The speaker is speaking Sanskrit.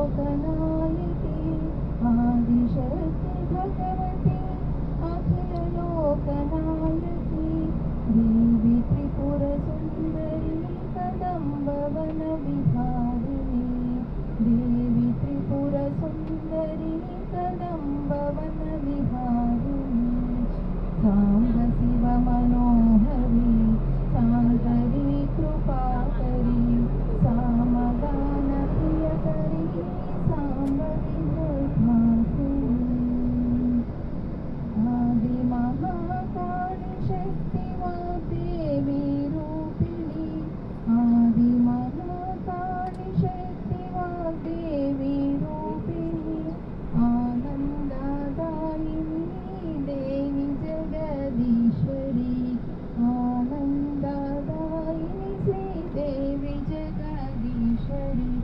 लोकनायकी आदिशक्ति भगवती अखिल लोकनायकी देवी त्रिपुर सुंदरी कदम्ब वन विहारी